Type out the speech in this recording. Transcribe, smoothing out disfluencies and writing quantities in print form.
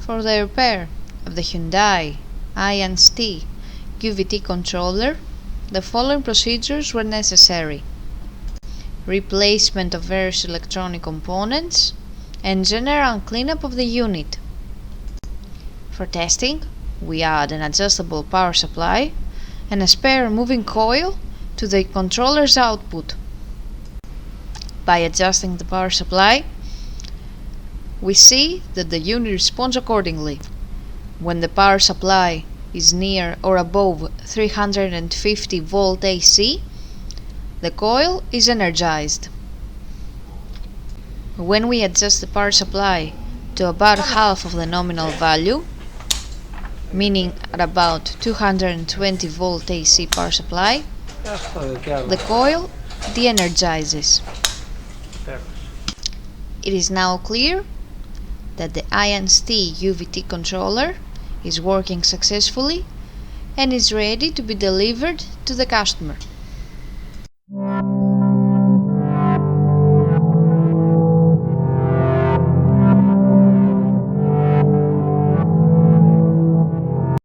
For the repair of the Hyundai UVT controller, the following procedures were necessary: replacement of various electronic components and general cleanup of the unit. For testing, we add an adjustable power supply and a spare moving coil to the controller's output. By adjusting the power supply, we see that the unit responds accordingly. When the power supply is near or above 350 volt AC, the coil is energized. When we adjust the power supply to about half of the nominal value, meaning at about 220 volt AC power supply, the coil de-energizes. It is now clear that the UVT controller is working successfully and is ready to be delivered to the customer.